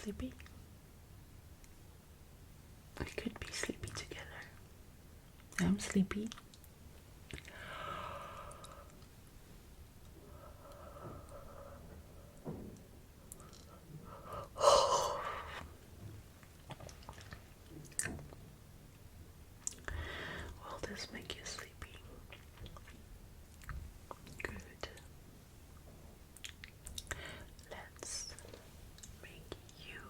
sleepy? We could be sleepy together. I'm sleepy. Will this make you sleepy? Good. Let's make you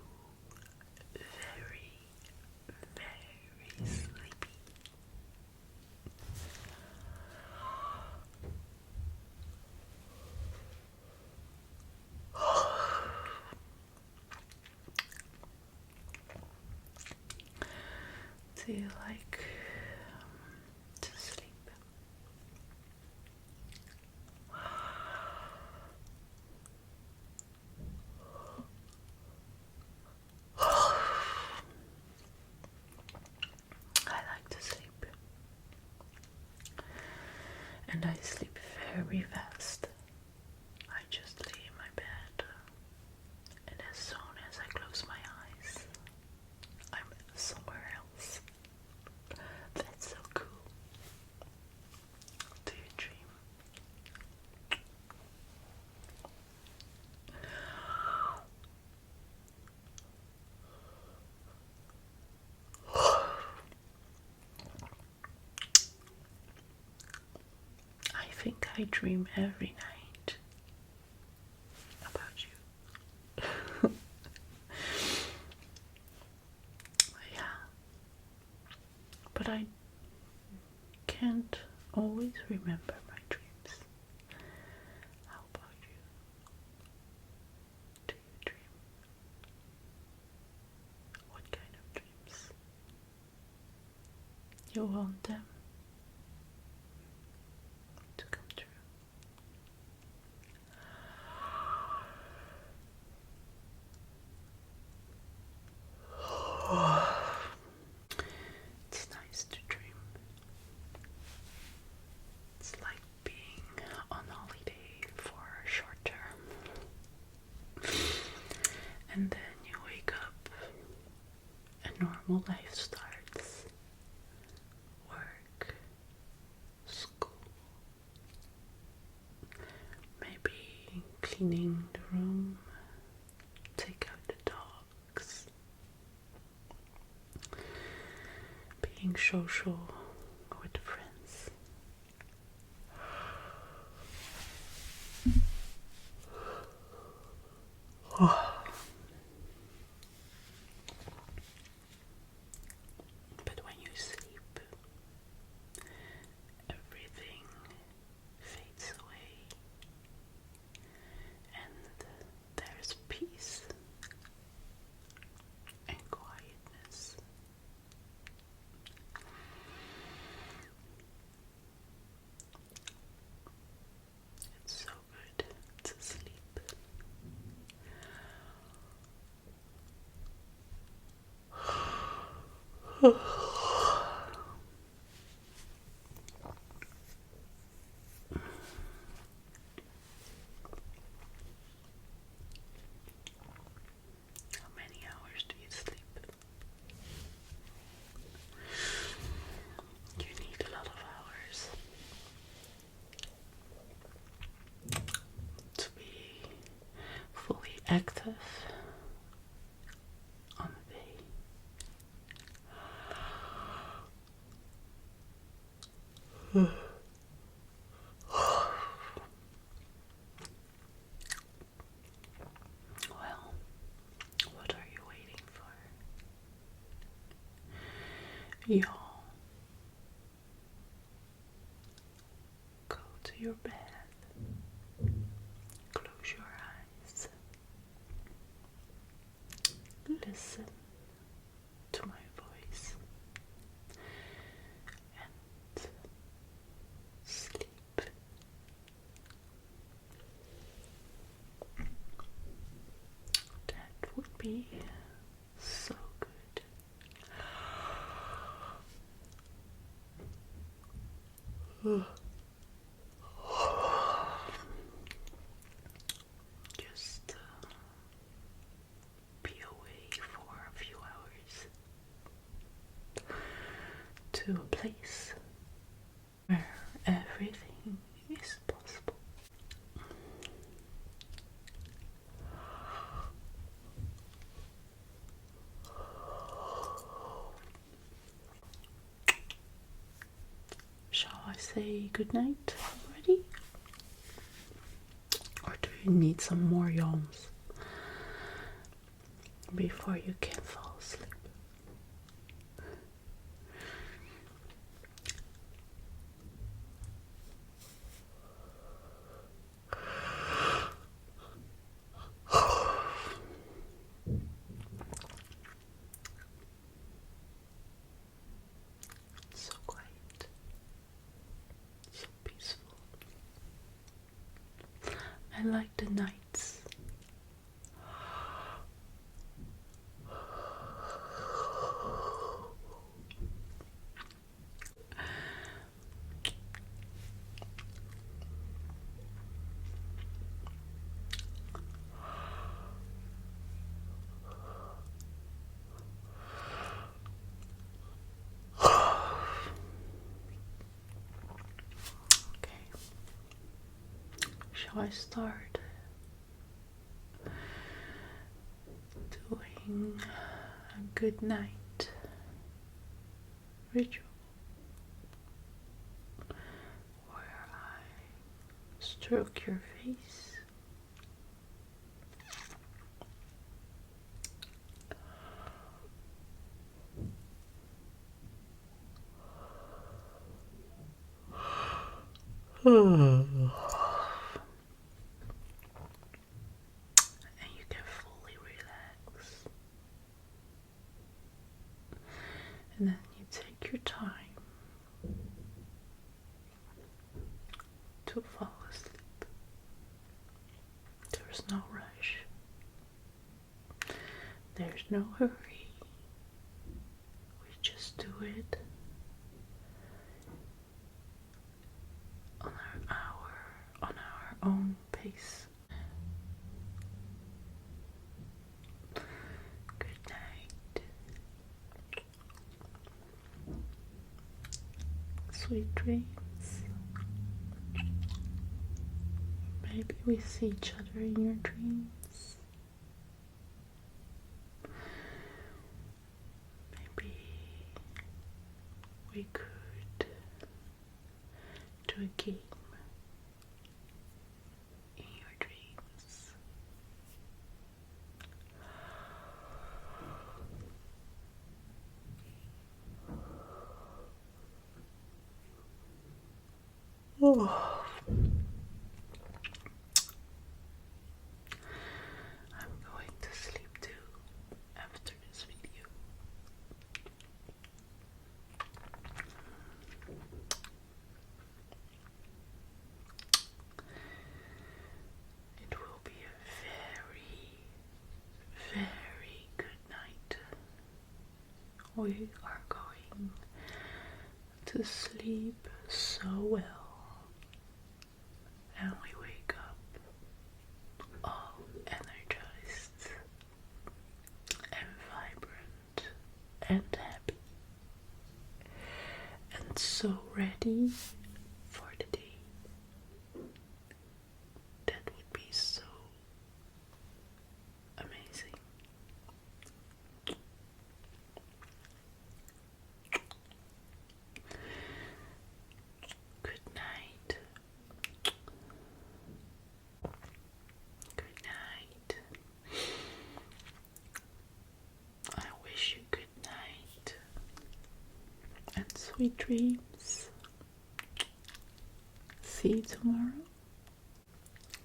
very, very sleepy. Do you like to sleep? I like to sleep, and I sleep very fast. I just lay in my bed, and as soon as I close my eyes, I'm somewhere else. That's so cool. Do you dream? I think I dream every night about you. Yeah, but I can't always remember my dreams. How about you? Do you dream? What kind of dreams? You want them to come true? It's nice to dream. It's like being on holiday for a short term. And then you wake up and normal life starts. Work, school, maybe cleaning the room, take out the dogs, being social with friends. But when you sleep, everything fades away and there's peace and quietness. It's so good to sleep. How many hours do you sleep? You need a lot of hours to be fully active on the day. Well, what are you waiting for? Y'all, go to your bed, close your eyes, listen to my voice, and sleep. That would be so good. Just be aware to a place where everything is possible. Shall I say goodnight already? Or do you need some more yawns before you can fall asleep? So quiet, so peaceful. I like the nights. Okay, shall I start doing a good night ritual where I stroke your face? And you can fully relax. And then you take your time to fall asleep. There's no rush. There's no hurry. We just do it on our own pace. Good night. Sweet dreams. Maybe we see each other in your dreams. Maybe we could do a game in your dreams. Oh. I'm going to sleep too after this video. It will be a very, very good night. We are going to sleep so well, and we wake up all energized and vibrant and happy and so ready for the day. That would be so amazing. Good night. Good night. I wish you good night and sweet dreams. See you tomorrow.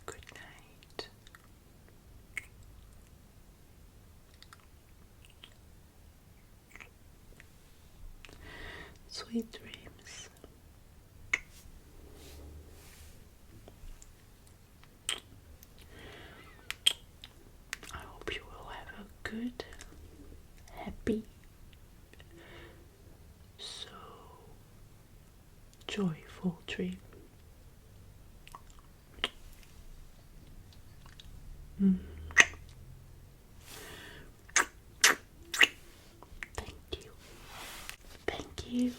Good night. Sweet dreams. I hope you will have a good, happy, so joyful dream. Thank you. Thank you.